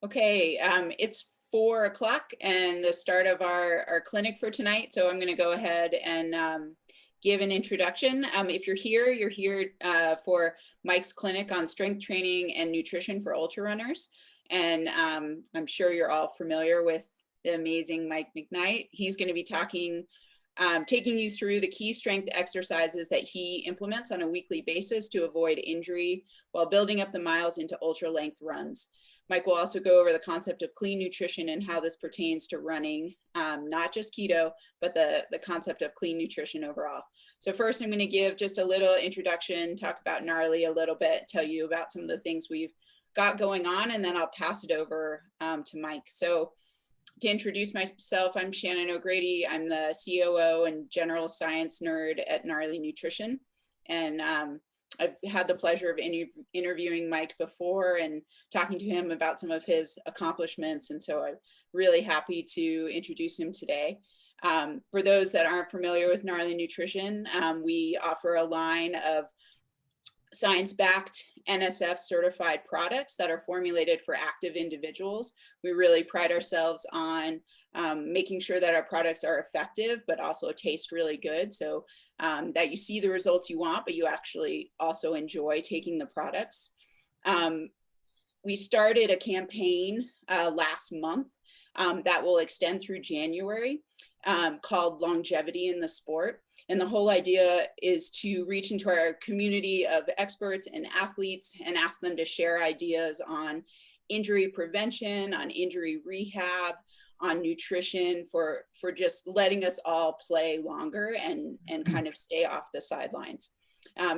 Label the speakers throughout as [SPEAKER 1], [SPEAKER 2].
[SPEAKER 1] Okay, it's 4 o'clock and the start of our clinic for tonight. So I'm going to go ahead and give an introduction. If you're here for Mike's clinic on strength training and nutrition for ultra runners. And I'm sure you're all familiar with the amazing Mike McKnight. He's going to be taking you through the key strength exercises that he implements on a weekly basis to avoid injury while building up the miles into ultra length runs. Mike will also go over the concept of clean nutrition and how this pertains to running, not just keto, but the concept of clean nutrition overall. So first, I'm going to give just a little introduction, talk about Gnarly a little bit, tell you about some of the things we've got going on, and then I'll pass it over to Mike. So to introduce myself, I'm Shannon O'Grady. I'm the COO and general science nerd at Gnarly Nutrition. And I've had the pleasure of interviewing Mike before and talking to him about some of his accomplishments. And so I'm really happy to introduce him today. For those that aren't familiar with Gnarly Nutrition, we offer a line of science-backed NSF certified products that are formulated for active individuals. We really pride ourselves on making sure that our products are effective, but also taste really good. So that you see the results you want, but you actually also enjoy taking the products. We started a campaign last month that will extend through January called Longevity in the Sport. And the whole idea is to reach into our community of experts and athletes and ask them to share ideas on injury prevention, on injury rehab, on nutrition, for just letting us all play longer and kind of stay off the sidelines.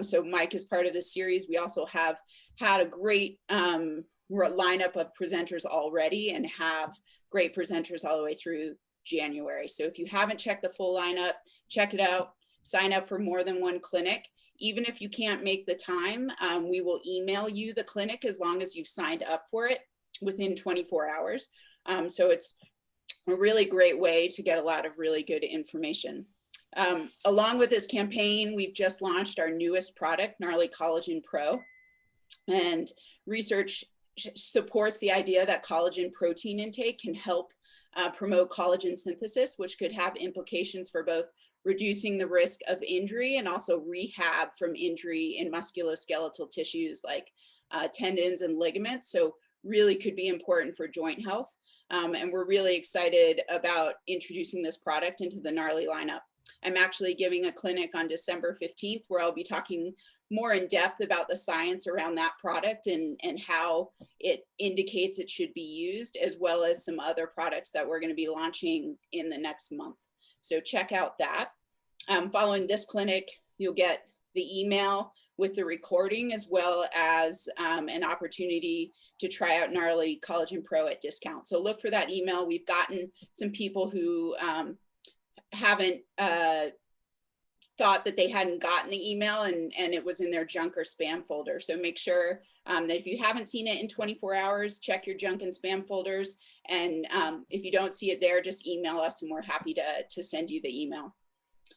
[SPEAKER 1] So Mike is part of this series. We also have had a great lineup of presenters already and have great presenters all the way through January. So if you haven't checked the full lineup, check it out. Sign up for more than one clinic. Even if you can't make the time, we will email you the clinic as long as you've signed up for it within 24 hours. So it's a really great way to get a lot of really good information. Along with this campaign, we've just launched our newest product, Gnarly Collagen Pro. And research supports the idea that collagen protein intake can help promote collagen synthesis, which could have implications for both reducing the risk of injury and also rehab from injury in musculoskeletal tissues like tendons and ligaments. So really could be important for joint health. And we're really excited about introducing this product into the Gnarly lineup. I'm actually giving a clinic on December 15th where I'll be talking more in depth about the science around that product and how it indicates it should be used, as well as some other products that we're going to be launching in the next month. So check out that. Following this clinic, you'll get the email with the recording, as well as an opportunity to try out Gnarly Collagen Pro at discount. So look for that email. We've gotten some people who haven't thought that they hadn't gotten the email and it was in their junk or spam folder. So make sure that if you haven't seen it in 24 hours, check your junk and spam folders. And if you don't see it there, just email us and we're happy to send you the email.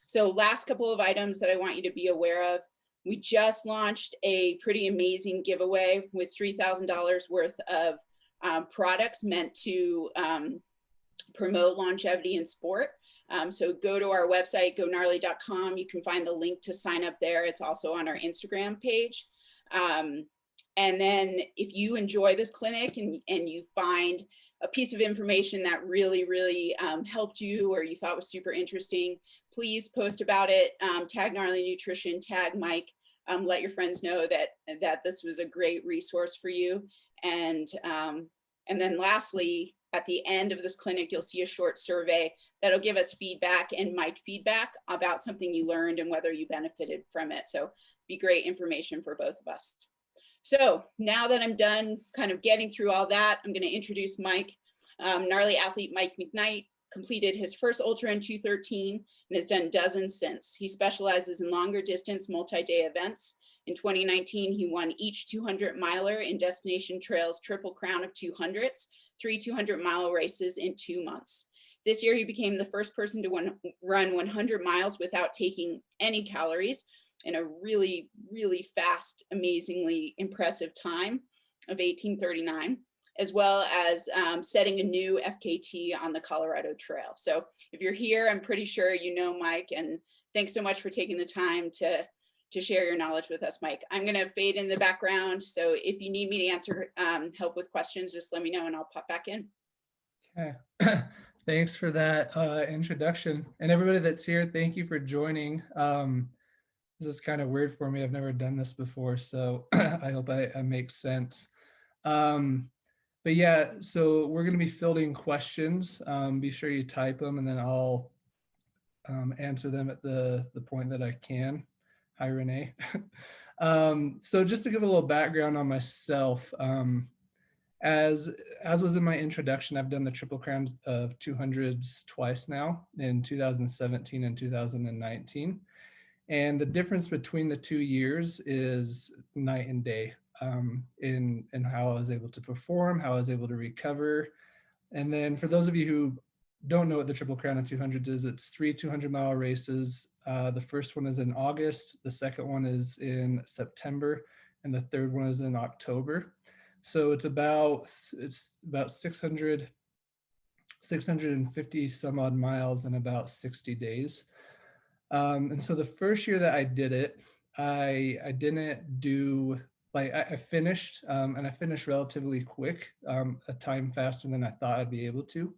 [SPEAKER 1] So last couple of items that I want you to be aware of. We just launched a pretty amazing giveaway with $3,000 worth of products meant to promote longevity in sport. So go to our website, gognarly.com. You can find the link to sign up there. It's also on our Instagram page. And then if you enjoy this clinic and you find a piece of information that really helped you or you thought was super interesting, please post about it, tag Gnarly Nutrition, tag Mike, let your friends know that this was a great resource for you. And then lastly, at the end of this clinic, you'll see a short survey that'll give us feedback and Mike feedback about something you learned and whether you benefited from it. So be great information for both of us. So now that I'm done kind of getting through all that, I'm going to introduce Mike. Gnarly athlete Mike McKnight completed his first ultra in 2013 and has done dozens since. He specializes in longer distance multi-day events. In 2019, he won each 200-miler in Destination Trail's Triple Crown of 200s, 3 200-mile races in 2 months. This year, he became the first person to run 100 miles without taking any calories in a really fast, amazingly impressive time of 18:39. as well as setting a new FKT on the Colorado Trail. So if you're here, I'm pretty sure you know Mike, and thanks so much for taking the time to share your knowledge with us, Mike. I'm going to fade in the background, so if you need me to answer, help with questions, just let me know and I'll pop back in.
[SPEAKER 2] Okay. Thanks for that introduction. And everybody that's here, thank you for joining. This is kind of weird for me. I've never done this before, so I hope I make sense. But yeah, so we're going to be fielding questions. Be sure you type them, and then I'll answer them at the point that I can. Hi, Renee. So just to give a little background on myself, as was in my introduction, I've done the triple crowns of 200s twice now, in 2017 and 2019. And the difference between the 2 years is night and day, in how I was able to perform, how I was able to recover. And then for those of you who don't know what the Triple Crown of 200s is, it's 3 200-mile races. The first one is in August, the second one is in September, and the third one is in October. So it's about 650 some odd miles in about 60 days. And so the first year that I did it, I didn't do, like, I finished, and I finished relatively quick, a time faster than I thought I'd be able to.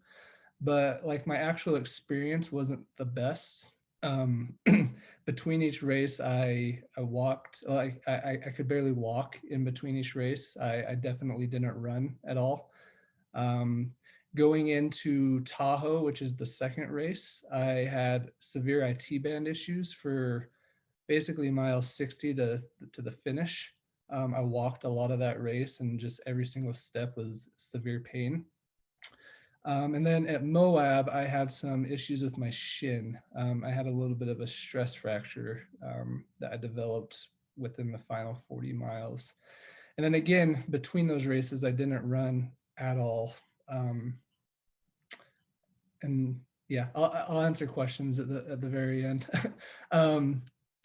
[SPEAKER 2] But like my actual experience wasn't the best. Between each race, I walked, like I could barely walk in between each race. I definitely didn't run at all. Going into Tahoe, which is the second race, I had severe IT band issues for basically mile 60 to the finish. I walked a lot of that race, and just every single step was severe pain. And then at Moab, I had some issues with my shin. I had a little bit of a stress fracture that I developed within the final 40 miles. And then again, between those races, I didn't run at all. And yeah, I'll answer questions at the very end.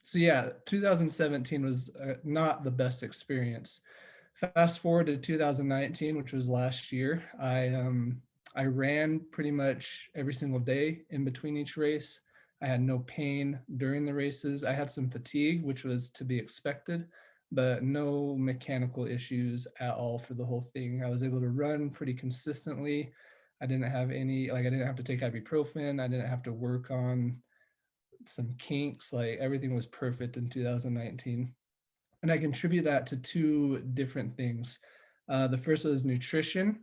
[SPEAKER 2] So yeah, 2017 was not the best experience. Fast forward to 2019, which was last year, I ran pretty much every single day in between each race. I had no pain during the races. I had some fatigue, which was to be expected, but no mechanical issues at all for the whole thing. I was able to run pretty consistently. I didn't have any, like, I didn't have to take ibuprofen. I didn't have to work on some kinks. Like, everything was perfect in 2019. And I contribute that to two different things. The first was nutrition,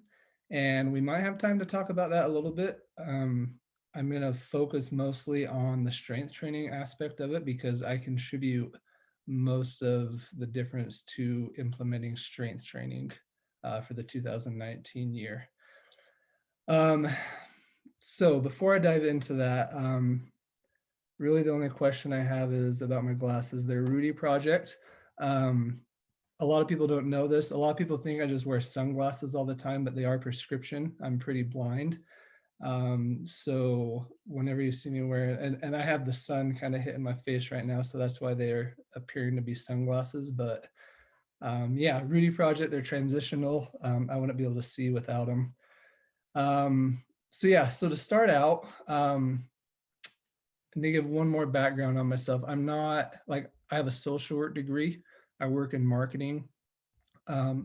[SPEAKER 2] and we might have time to talk about that a little bit. I'm going to focus mostly on the strength training aspect of it, because I contribute most of the difference to implementing strength training for the 2019 year. So before I dive into that, really the only question I have is about my glasses. They're Rudy Project. A lot of people don't know this. A lot of people think I just wear sunglasses all the time, but they are prescription. I'm pretty blind. So whenever you see me wear it, and I have the sun kind of hitting my face right now, so that's why they're appearing to be sunglasses. But yeah, Rudy Project, they're transitional. I wouldn't be able to see without them. So yeah, so to start out, and to give one more background on myself, I'm not, like, I have a social work degree. I work in marketing.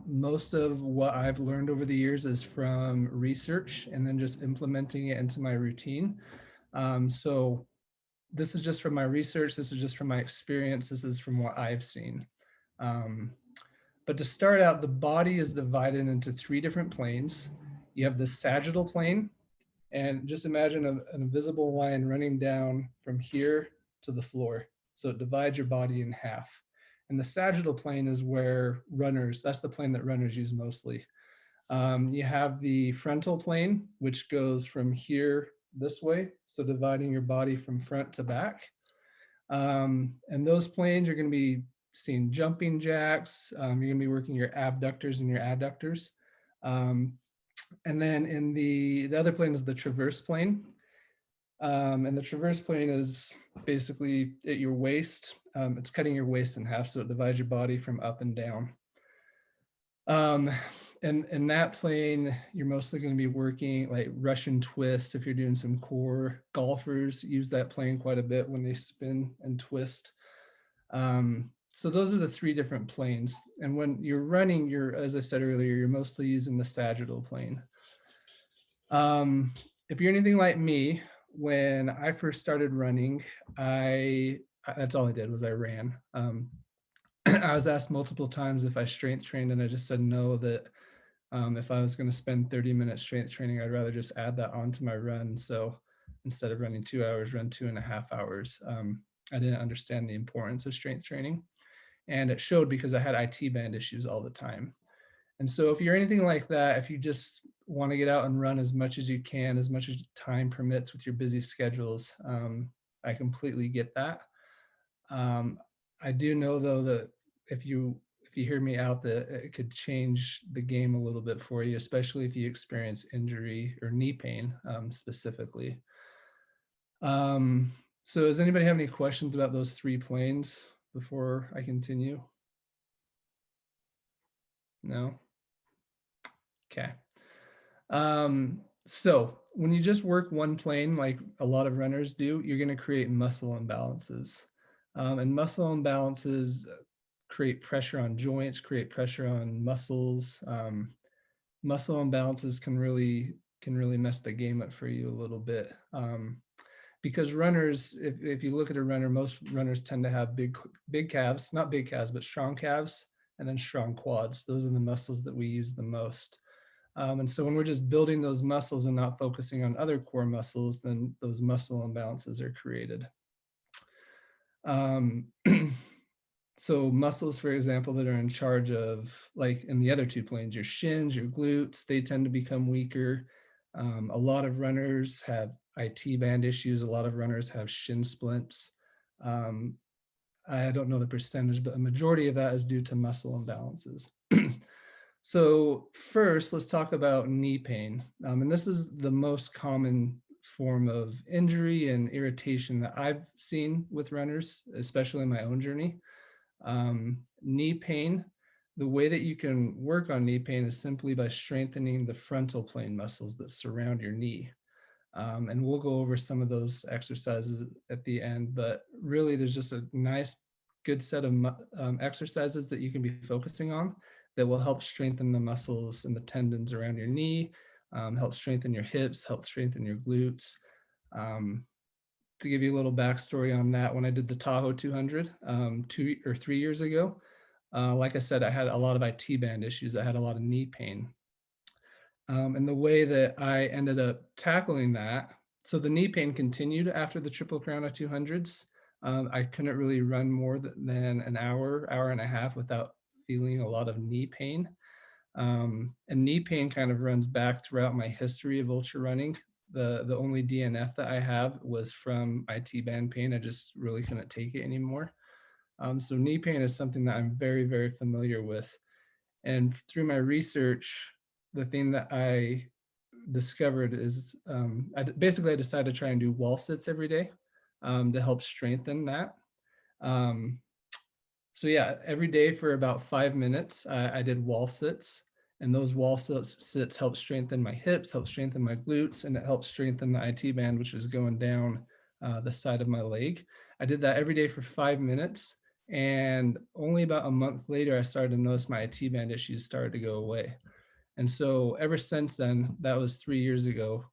[SPEAKER 2] Most of what I've learned over the years is from research and then just implementing it into my routine. So this is just from my research. This is just from my experience. This is from what I've seen. But to start out, the body is divided into 3 different planes. You have the sagittal plane, and just imagine an invisible line running down from here to the floor. So it divides your body in half. And the sagittal plane is where runners, that's the plane that runners use mostly. You have the frontal plane, which goes from here this way, so dividing your body from front to back. And those planes, you're going to be seeing jumping jacks. You're going to be working your abductors and your adductors. And then in the other plane is the transverse plane. And the transverse plane is basically at your waist. It's cutting your waist in half, so it divides your body from up and down. and in that plane, you're mostly going to be working like Russian twists. If you're doing some core, golfers use that plane quite a bit when they spin and twist. So those are the three different planes. And when you're running, as I said earlier, you're mostly using the sagittal plane. If you're anything like me, when I first started running, that's all I did was I ran. I was asked multiple times if I strength trained, and I just said no, that if I was going to spend 30 minutes strength training, I'd rather just add that onto my run. So instead of running 2 hours, run 2.5 hours. I didn't understand the importance of strength training. And it showed because I had IT band issues all the time. And so if you're anything like that, if you just want to get out and run as much as you can, as much as time permits with your busy schedules, I completely get that. I do know though that if you hear me out, that it could change the game a little bit for you, especially if you experience injury or knee pain specifically. So does anybody have any questions about those three planes before I continue? No? Okay. So when you just work one plane, like a lot of runners do, you're going to create muscle imbalances. And muscle imbalances create pressure on joints, create pressure on muscles. Muscle imbalances can really mess the game up for you a little bit. Because runners, if you look at a runner, most runners tend to have big calves, not big calves, but strong calves, and then strong quads. Those are the muscles that we use the most. And so when we're just building those muscles and not focusing on other core muscles, then those muscle imbalances are created. So muscles, for example, that are in charge of, like in the other two planes, your shins, your glutes, they tend to become weaker. A lot of runners have IT band issues. A lot of runners have shin splints. I don't know the percentage, but a majority of that is due to muscle imbalances. So first, let's talk about knee pain. And this is the most common form of injury and irritation that I've seen with runners, especially in my own journey. Knee pain, the way that you can work on knee pain is simply by strengthening the frontal plane muscles that surround your knee. And we'll go over some of those exercises at the end, but really there's just a nice, good set of exercises that you can be focusing on that will help strengthen the muscles and the tendons around your knee, help strengthen your hips, help strengthen your glutes. To give you a little backstory on that, when I did the Tahoe 200 2 or 3 years ago, like I said, I had a lot of IT band issues. I had a lot of knee pain. And the way that I ended up tackling that, so the knee pain continued after the Triple Crown of 200s. I couldn't really run more than an hour, hour and a half without feeling a lot of knee pain. And knee pain kind of runs back throughout my history of ultra running. The only DNF that I have was from IT band pain. I just really couldn't take it anymore. So knee pain is something that I'm very, very familiar with. And through my research, the thing that I discovered is I decided to try and do wall sits every day to help strengthen that. So yeah, every day for about 5 minutes, I did wall sits, and those wall sits help strengthen my hips, help strengthen my glutes, and it helps strengthen the IT band, which is going down the side of my leg. I did that every day for 5 minutes, and only about a month later, I started to notice my IT band issues started to go away. And so ever since then, that was 3 years ago,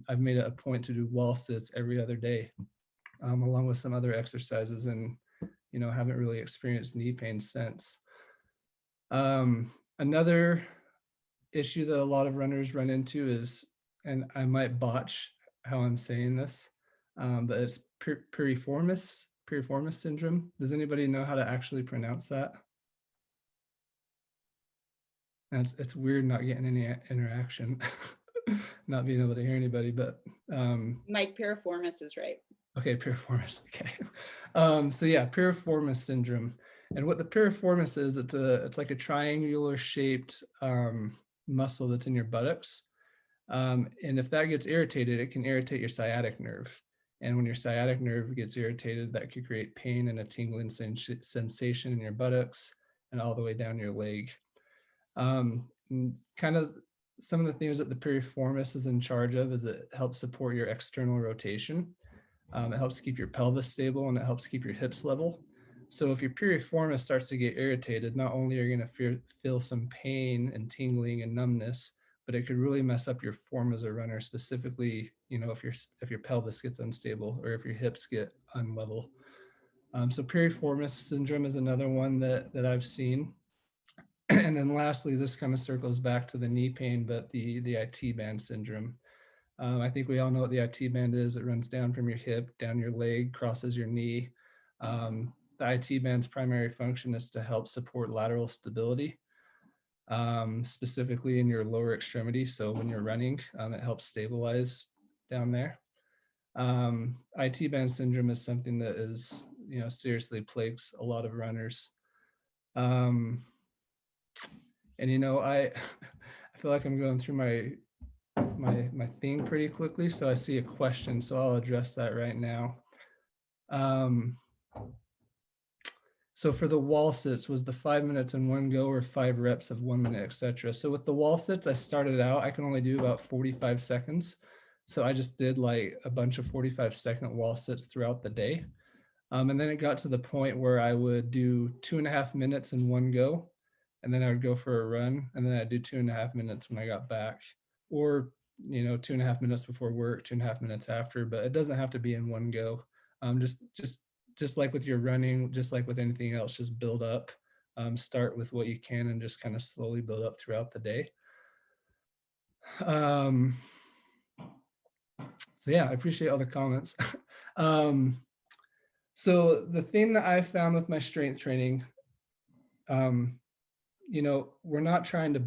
[SPEAKER 2] I've made it a point to do wall sits every other day, along with some other exercises, and haven't really experienced knee pain since. Another issue that a lot of runners run into is, and I might botch how I'm saying this, but it's piriformis syndrome. Does anybody know how to actually pronounce that? And it's weird not getting any interaction, not being able to hear anybody, but
[SPEAKER 1] Mike Piriformis is right.
[SPEAKER 2] Okay, piriformis. Okay. So yeah, piriformis syndrome. And what the piriformis is, it's like a triangular shaped muscle that's in your buttocks. And if that gets irritated, it can irritate your sciatic nerve. And when your sciatic nerve gets irritated, that could create pain and a tingling sensation in your buttocks and all the way down your leg. kind of some of the things that the piriformis is in charge of is it helps support your external rotation. It helps keep your pelvis stable and it helps keep your hips level. So if your piriformis starts to get irritated, not only are you going to feel some pain and tingling and numbness, but it could really mess up your form as a runner, specifically, if your pelvis gets unstable or if your hips get unlevel. So piriformis syndrome is another one that I've seen. And then lastly, this kind of circles back to the knee pain, but the IT band syndrome. I think we all know what the IT band is. It runs down from your hip, down your leg, crosses your knee. The IT band's primary function is to help support lateral stability, specifically in your lower extremity. So when you're running, it helps stabilize down there. IT band syndrome is something that is, seriously plagues a lot of runners. And I feel like I'm going through my thing pretty quickly, so I see a question, so I'll address that right now. So for the wall sits, was the 5 minutes in one go or 5 reps of 1 minute, etc.? So with the wall sits, I started out, I can only do about 45 seconds. So I just did like a bunch of 45-second wall sits throughout the day. And then it got to the point where I would do 2.5 minutes in one go, and then I would go for a run, and then I'd do 2.5 minutes when I got back, or 2.5 minutes before work, 2.5 minutes after. But it doesn't have to be in one go. Just like with your running, just like with anything else, just build up. Start with what you can and just kind of slowly build up throughout the day. So yeah, I appreciate all the comments. So the thing that I found with my strength training, we're not trying to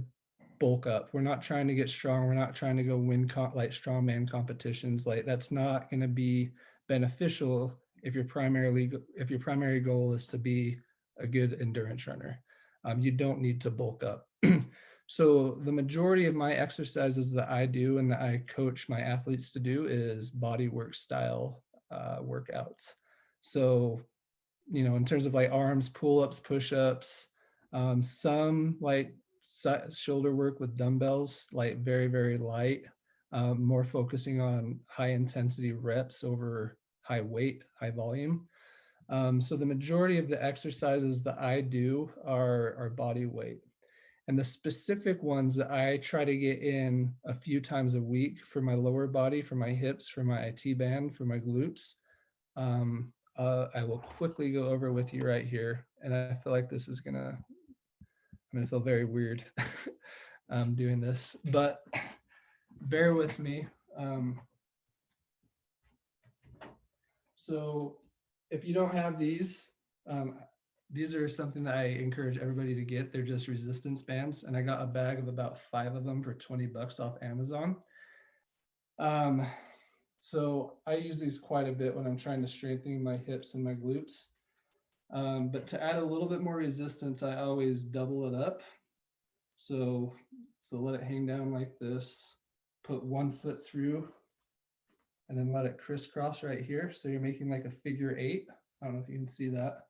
[SPEAKER 2] bulk up. We're not trying to get strong. We're not trying to go win like strongman competitions. Like that's not going to be beneficial if your primary goal is to be a good endurance runner. You don't need to bulk up. So the majority of my exercises that I do and that I coach my athletes to do is body work style workouts. So, in terms of like arms, pull-ups, push-ups, some like shoulder work with dumbbells, like very, very light, more focusing on high intensity reps over high weight, high volume. So the majority of the exercises that I do are body weight. And the specific ones that I try to get in a few times a week for my lower body, for my hips, for my IT band, for my glutes, I will quickly go over with you right here. And I feel like this is I'm gonna feel very weird doing this, but bear with me. So if you don't have these are something that I encourage everybody to get. They're just resistance bands. And I got a bag of about 5 of them for $20 off Amazon. So I use these quite a bit when I'm trying to strengthen my hips and my glutes. But to add a little bit more resistance, I always double it up. So let it hang down like this, put one foot through, and then let it crisscross right here. So you're making like a figure 8. I don't know if you can see that.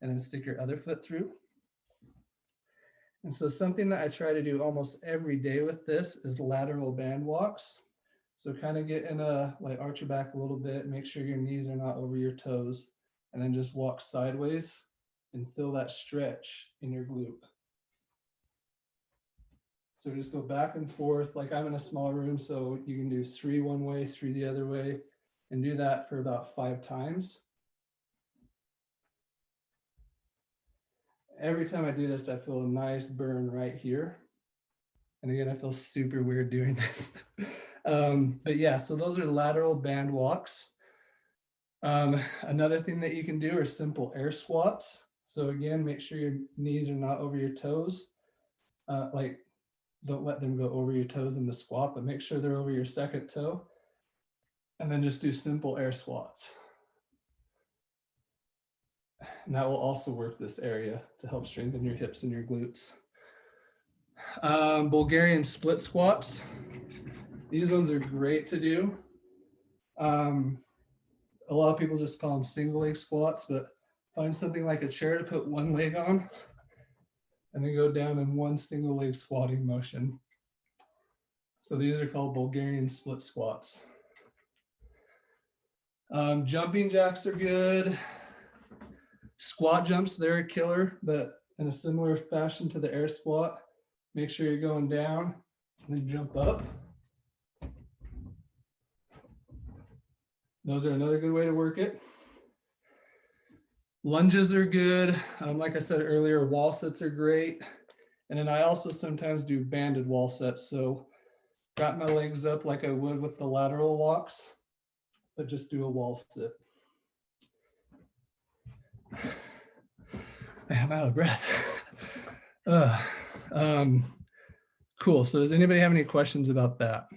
[SPEAKER 2] And then stick your other foot through. And so something that I try to do almost every day with this is lateral band walks. So kind of get in like arch your back a little bit, make sure your knees are not over your toes, and then just walk sideways and feel that stretch in your glute. So just go back and forth. Like I'm in a small room, so you can do 3 one way, 3 the other way, and do that for about 5 times. Every time I do this, I feel a nice burn right here. And again, I feel super weird doing this. But yeah, so those are lateral band walks. Another thing that you can do are simple air squats. So again, make sure your knees are not over your toes. Like don't let them go over your toes in the squat, but make sure they're over your second toe. And then just do simple air squats. And that will also work this area to help strengthen your hips and your glutes. Bulgarian split squats. These ones are great to do. A lot of people just call them single leg squats, but find something like a chair to put one leg on and then go down in one single leg squatting motion. So these are called Bulgarian split squats. Jumping jacks are good. Squat jumps, they're a killer, but in a similar fashion to the air squat. Make sure you're going down and then jump up. Those are another good way to work it. Lunges are good. Like I said earlier, wall sits are great. And then I also sometimes do banded wall sets. So wrap my legs up like I would with the lateral walks, but just do a wall sit. I'm out of breath. Cool. So does anybody have any questions about that?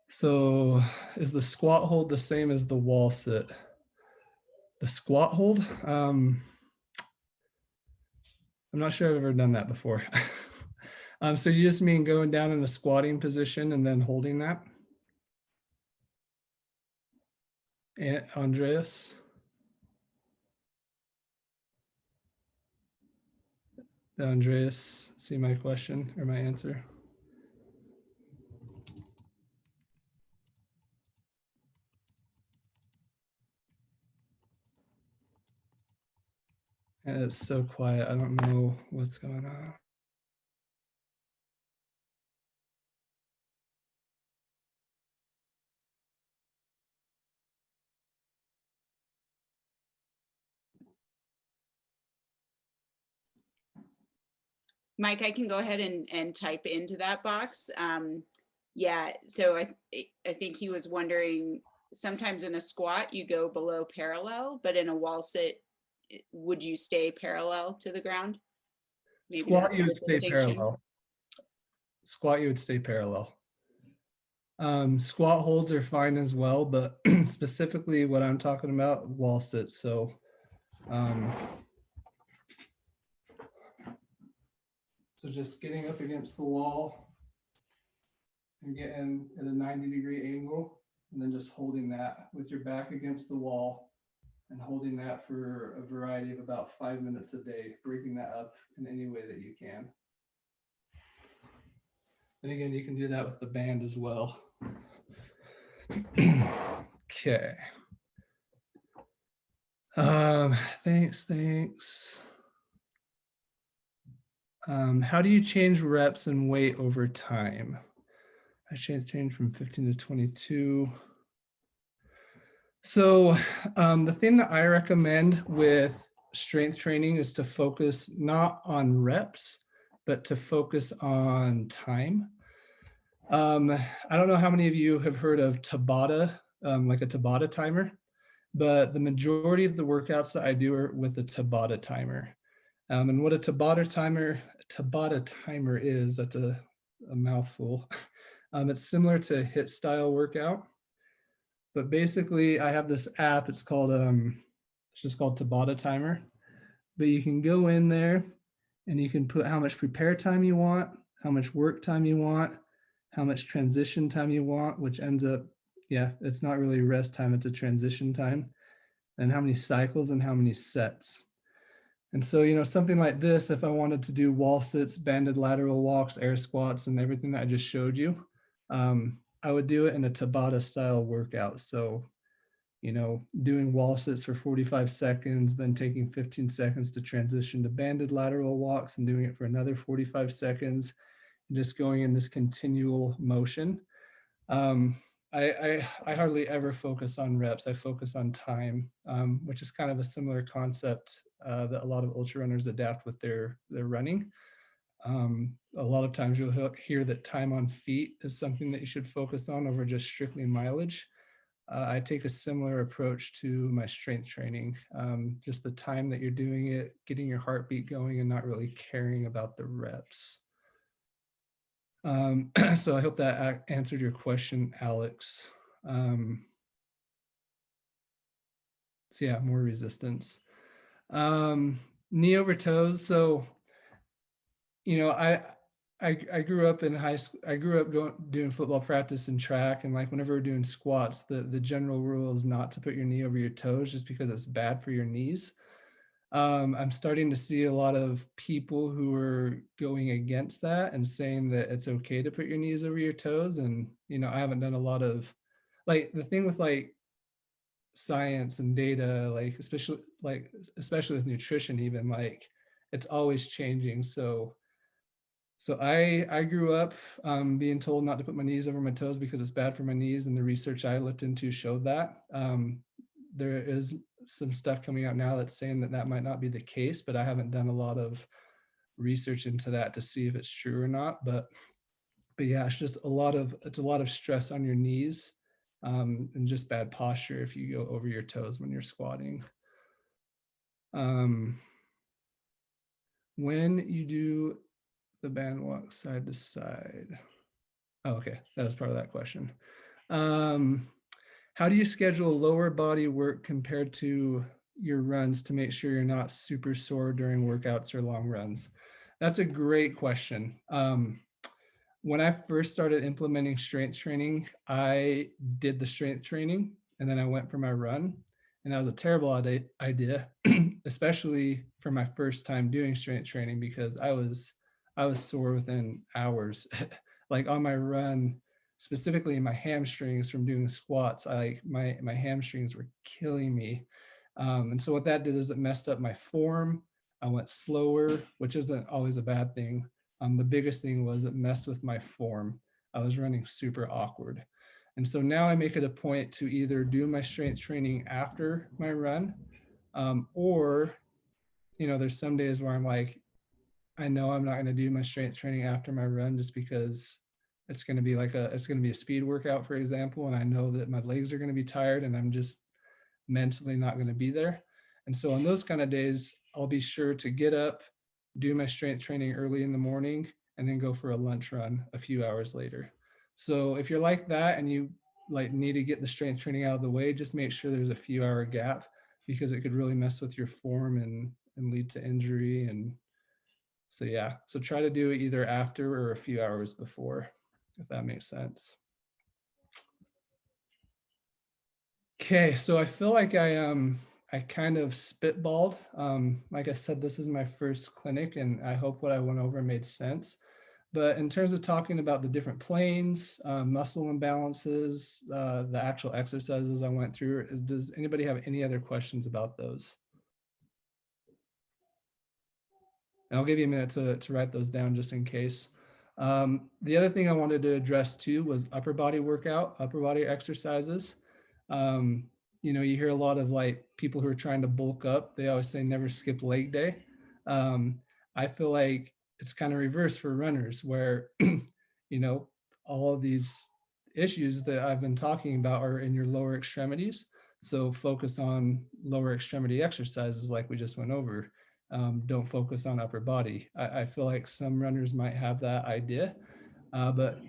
[SPEAKER 2] So is the squat hold the same as the wall sit? The squat hold? I'm not sure I've ever done that before. So you just mean going down in a squatting position and then holding that? And Andreas? Did Andreas see my question or my answer? And it's so quiet. I don't know what's going on.
[SPEAKER 1] Mike, I can go ahead and type into that box. Yeah, so I think he was wondering, sometimes in a squat you go below parallel, but in a wall sit, would you stay parallel to the ground? Maybe
[SPEAKER 2] Squat, you would stay parallel. Squat, you would stay parallel. Squat holds are fine as well, but specifically what I'm talking about, wall sits. So just getting up against the wall and getting at a 90-degree angle, and then just holding that with your back against the wall and holding that for a variety of about 5 minutes a day, breaking that up in any way that you can. And again, you can do that with the band as well. Okay. Thanks. How do you change reps and weight over time? I changed from 15 to 22. So the thing that I recommend with strength training is to focus not on reps, but to focus on time. I don't know how many of you have heard of Tabata, like a Tabata timer, but the majority of the workouts that I do are with a Tabata timer. And what a Tabata timer is, that's a mouthful. It's similar to a HIIT style workout, but basically I have this app, it's called, it's just called Tabata timer, but you can go in there and you can put how much prepare time you want, how much work time you want, how much transition time you want, which ends up, yeah, it's not really rest time, it's a transition time, and how many cycles and how many sets. And so, you know, something like this, if I wanted to do wall sits, banded lateral walks, air squats, and everything that I just showed you, I would do it in a Tabata style workout. So, you know, doing wall sits for 45 seconds, then taking 15 seconds to transition to banded lateral walks and doing it for another 45 seconds, and just going in this continual motion. I hardly ever focus on reps. I focus on time, which is kind of a similar concept that a lot of ultra runners adapt with their running. A lot of times you'll hear that time on feet is something that you should focus on over just strictly mileage. I take a similar approach to my strength training, just the time that you're doing it, getting your heartbeat going and not really caring about the reps. So I hope that answered your question, Alex. So yeah, more resistance. Knee over toes. So, you know, I grew up in high school. I grew up doing football practice and track, and like whenever we're doing squats, the general rule is not to put your knee over your toes, just because it's bad for your knees. I'm starting to see a lot of people who are going against that and saying that it's okay to put your knees over your toes. And, I haven't done a lot of, like, the thing with like science and data, especially with nutrition, even, like, it's always changing. So I grew up being told not to put my knees over my toes because it's bad for my knees, and the research I looked into showed that. There is some stuff coming out now that's saying that that might not be the case, but I haven't done a lot of research into that to see if it's true or not. But yeah, it's a lot of stress on your knees, and just bad posture if you go over your toes when you're squatting. Um, when you do the band walk side to side. Oh, okay, that was part of that question. Um, how do you schedule lower body work compared to your runs to make sure you're not super sore during workouts or long runs? That's a great question. When I first started implementing strength training, I did the strength training and then I went for my run. And that was a terrible idea, especially for my first time doing strength training, because I was sore within hours. Like on my run, specifically in my hamstrings from doing squats, my hamstrings were killing me. And so what that did is it messed up my form. I went slower, which isn't always a bad thing. The biggest thing was it messed with my form. I was running super awkward. And so now I make it a point to either do my strength training after my run, or, there's some days where I'm like, I know I'm not going to do my strength training after my run just because it's going to be a speed workout, for example. And I know that my legs are going to be tired and I'm just mentally not going to be there. And so on those kind of days, I'll be sure to get up, do my strength training early in the morning, and then go for a lunch run a few hours later. So if you're like that and you like need to get the strength training out of the way, just make sure there's a few hour gap, because it could really mess with your form and lead to injury. And so yeah, so try to do it either after or a few hours before, if that makes sense. Okay, so I feel like I kind of spitballed. Like I said, this is my first clinic, and I hope what I went over made sense. But in terms of talking about the different planes, muscle imbalances, the actual exercises I went through, does anybody have any other questions about those? And I'll give you a minute to write those down just in case. The other thing I wanted to address too was upper body upper body exercises. Um, you hear a lot of like people who are trying to bulk up. They always say never skip leg day. I feel like it's kind of reverse for runners, where all of these issues that I've been talking about are in your lower extremities. So focus on lower extremity exercises like we just went over. Don't focus on upper body. I feel like some runners might have that idea, but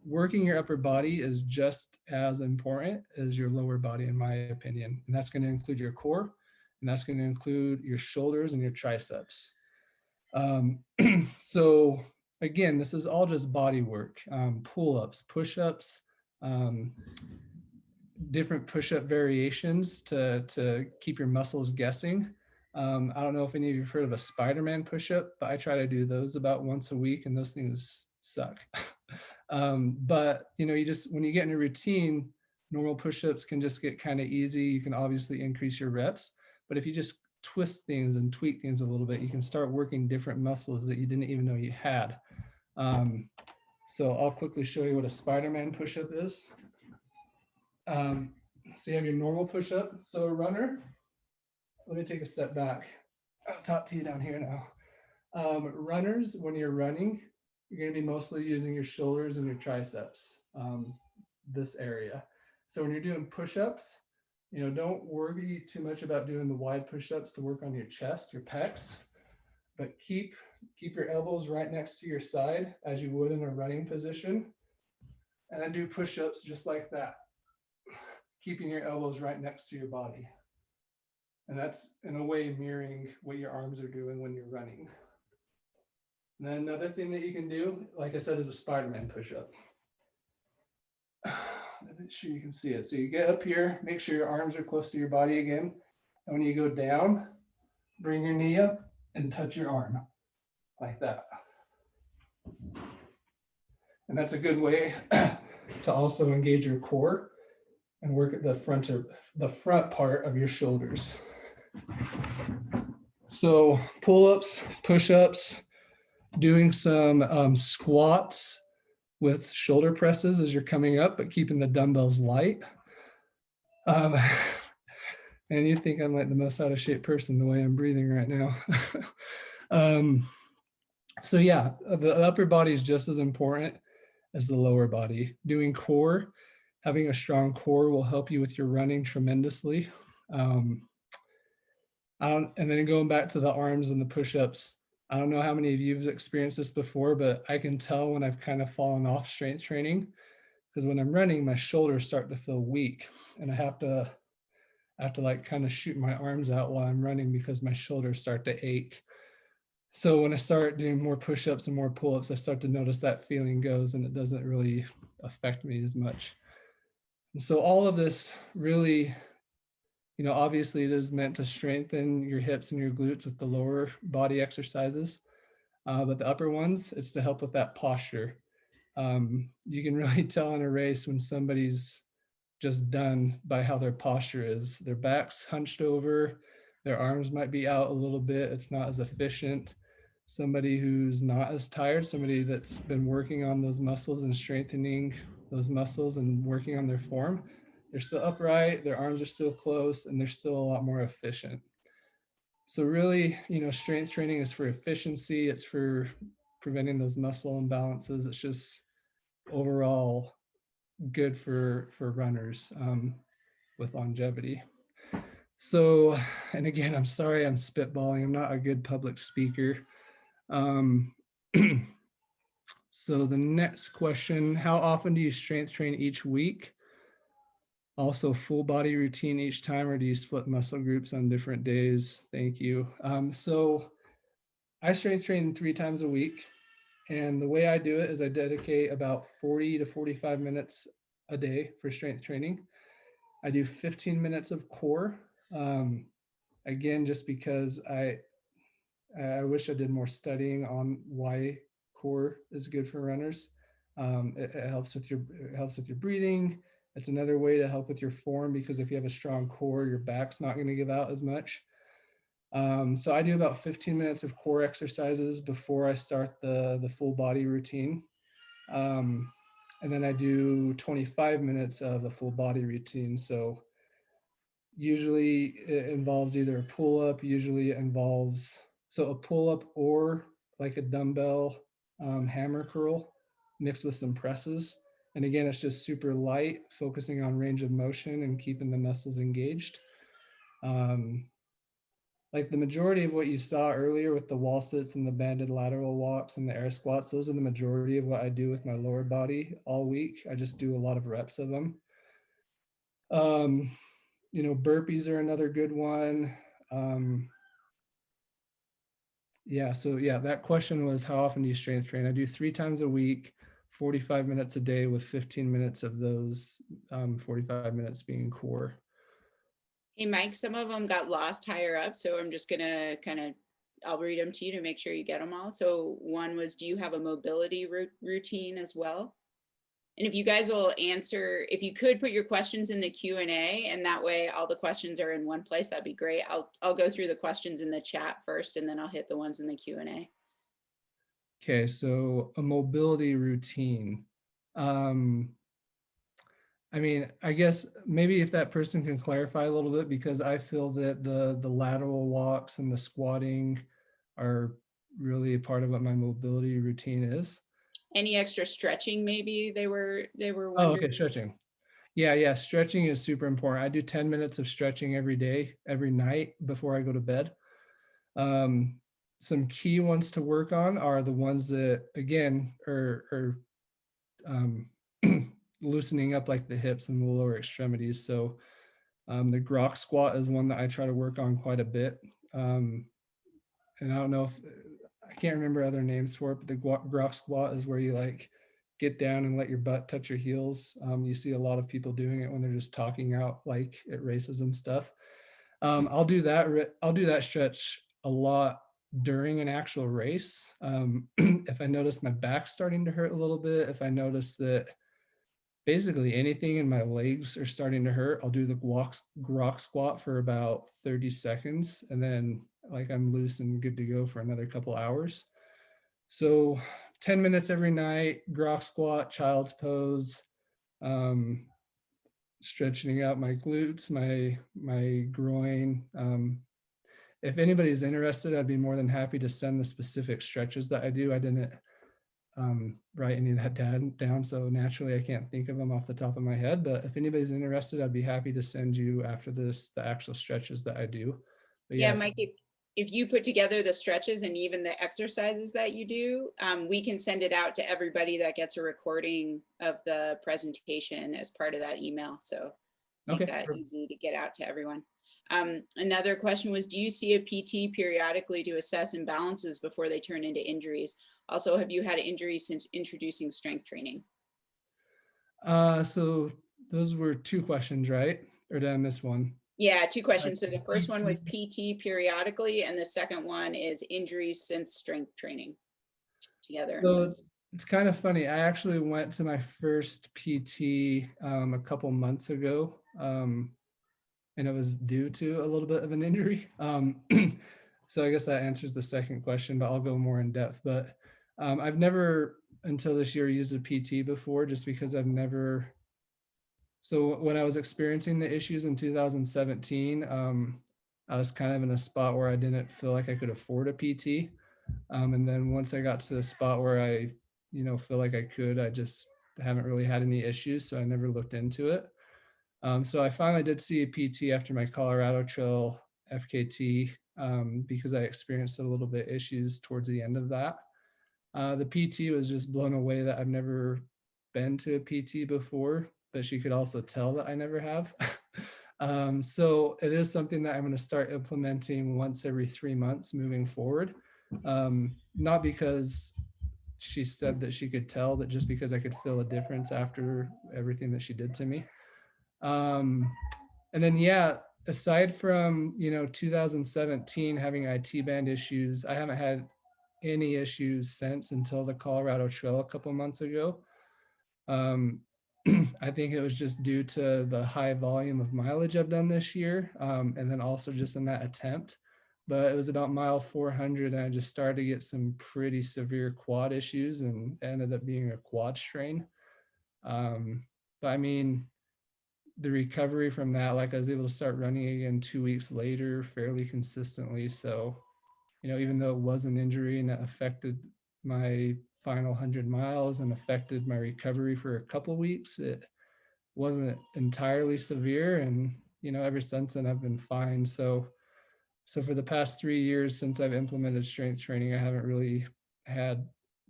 [SPEAKER 2] working your upper body is just as important as your lower body, in my opinion. And that's going to include your core, and that's going to include your shoulders and your triceps. So again, this is all just body work, pull-ups, push-ups, um, different push-up variations to keep your muscles guessing. I don't know if any of you have heard of a Spider-Man push-up, but I try to do those about once a week, and those things suck. But you just, when you get in a routine, normal push-ups can just get kind of easy. You can obviously increase your reps, but if you just twist things and tweak things a little bit, you can start working different muscles that you didn't even know you had. So I'll quickly show you what a Spider-Man push-up is. So you have your normal push-up. So a runner, let me take a step back. I'll talk to you down here now. Runners, when you're running, you're going to be mostly using your shoulders and your triceps, this area. So when you're doing push-ups, don't worry too much about doing the wide push-ups to work on your chest, your pecs, but keep your elbows right next to your side as you would in a running position, and then do push-ups just like that, keeping your elbows right next to your body. And that's in a way mirroring what your arms are doing when you're running. And then another thing that you can do, like I said, is a Spider-Man push-up. Make sure you can see it. So you get up here, make sure your arms are close to your body again. And when you go down, bring your knee up and touch your arm like that. And that's a good way to also engage your core and work at the front part of your shoulders. So pull-ups, push-ups, doing some squats with shoulder presses as you're coming up, but keeping the dumbbells light. And you think I'm like the most out of shape person the way I'm breathing right now. So yeah, the upper body is just as important as the lower body. Doing core, having a strong core will help you with your running tremendously. And then going back to the arms and the push-ups, I don't know how many of you have experienced this before, but I can tell when I've kind of fallen off strength training, because when I'm running, my shoulders start to feel weak, and I have to like kind of shoot my arms out while I'm running because my shoulders start to ache. So when I start doing more push-ups and more pull-ups, I start to notice that feeling goes, and it doesn't really affect me as much. And so all of this really, obviously it is meant to strengthen your hips and your glutes with the lower body exercises, but the upper ones, it's to help with that posture. You can really tell in a race when somebody's just done by how their posture is. Their back's hunched over, their arms might be out a little bit, it's not as efficient. Somebody who's not as tired, somebody that's been working on those muscles and strengthening those muscles and working on their form, they're still upright, their arms are still close, and they're still a lot more efficient. So really, strength training is for efficiency, it's for preventing those muscle imbalances, it's just overall good for runners with longevity. So, and again, I'm sorry I'm spitballing, I'm not a good public speaker. So the next question, how often do you strength train each week? Also full body routine each time, or do you split muscle groups on different days? Thank you. So I strength train 3 times a week. And the way I do it is I dedicate about 40 to 45 minutes a day for strength training. I do 15 minutes of core. Again, just because I wish I did more studying on why core is good for runners. It helps with your breathing. It's another way to help with your form, because if you have a strong core, your back's not going to give out as much. So I do about 15 minutes of core exercises before I start the full body routine. And then I do 25 minutes of a full body routine. So usually it involves either a pull-up, usually it involves, so a pull-up or like a dumbbell hammer curl mixed with some presses. And again, it's just super light, focusing on range of motion and keeping the muscles engaged. Like the majority of what you saw earlier with the wall sits and the banded lateral walks and the air squats, those are the majority of what I do with my lower body all week. I just do a lot of reps of them. Burpees are another good one. That question was, how often do you strength train? I do 3 times a week, 45 minutes a day, with 15 minutes of those 45 minutes being core.
[SPEAKER 1] Hey, Mike, some of them got lost higher up, so I'm just gonna I'll read them to you to make sure you get them all. So one was, do you have a mobility routine as well? And if you guys will answer, if you could put your questions in the Q&A, and that way all the questions are in one place, that'd be great. I'll go through the questions in the chat first, and then I'll hit the ones in the Q&A.
[SPEAKER 2] Okay, so a mobility routine. I guess maybe if that person can clarify a little bit, because I feel that the lateral walks and the squatting are really a part of what my mobility routine is.
[SPEAKER 1] Any extra stretching maybe they were wondering?
[SPEAKER 2] Oh, okay, stretching. Yeah, stretching is super important. I do 10 minutes of stretching every day, every night before I go to bed. Some key ones to work on are the ones that, again, are loosening up, like the hips and the lower extremities. So the grok squat is one that I try to work on quite a bit. And I don't know if, I can't remember other names for it, but the grok squat is where you like get down and let your butt touch your heels. You see a lot of people doing it when they're just talking out like at races and stuff. I'll do that stretch a lot during an actual race. If I notice my back starting to hurt a little bit, if I notice that basically anything in my legs are starting to hurt, I'll do the grok squat for about 30 seconds, and then like I'm loose and good to go for another couple hours. So 10 minutes every night, grok squat, child's pose, um, stretching out my glutes, my groin. If anybody's interested, I'd be more than happy to send the specific stretches that I do. I didn't write any of that down, so naturally I can't think of them off the top of my head. But if anybody's interested, I'd be happy to send you after this the actual stretches that I do. But
[SPEAKER 1] Yeah,
[SPEAKER 2] yeah,
[SPEAKER 1] Mike, if you put together the stretches and even the exercises that you do, we can send it out to everybody that gets a recording of the presentation as part of that email. So make
[SPEAKER 2] okay.
[SPEAKER 1] that easy to get out to everyone. Another question was, do you see a PT periodically to assess imbalances before they turn into injuries? Also, have you had injuries since introducing strength training?
[SPEAKER 2] So those were two questions, right? Or did I miss one?
[SPEAKER 1] Yeah, two questions. So the first one was
[SPEAKER 2] PT.
[SPEAKER 1] PT periodically, and the second one is injuries since strength training together in
[SPEAKER 2] So
[SPEAKER 1] one.
[SPEAKER 2] it's kind of funny. I actually went to my first PT a couple months ago, and it was due to a little bit of an injury. So I guess that answers the second question, but I'll go more in depth. But I've never until this year used a PT before, just because I've never. So when I was experiencing the issues in 2017, I was kind of in a spot where I didn't feel like I could afford a PT. And then once I got to the spot where I, feel like I could, I just haven't really had any issues. So I never looked into it. So I finally did see a PT after my Colorado Trail FKT, because I experienced a little bit issues towards the end of that. The PT was just blown away that I've never been to a PT before, but she could also tell that I never have. So it is something that I'm going to start implementing once every 3 months moving forward. Not because she said that she could tell, but just because I could feel a difference after everything that she did to me. And then, yeah, aside from, 2017 having IT band issues, I haven't had any issues since until the Colorado Trail a couple months ago. Um, I think it was just due to the high volume of mileage I've done this year, and then also just in that attempt. But it was about mile 400, and I just started to get some pretty severe quad issues, and ended up being a quad strain. But I mean, the recovery from that, like I was able to start running again 2 weeks later fairly consistently. So, even though it was an injury and it affected my final 100 miles and affected my recovery for a couple weeks, it wasn't entirely severe. And, ever since then I've been fine. So for the past 3 years since I've implemented strength training, I haven't really had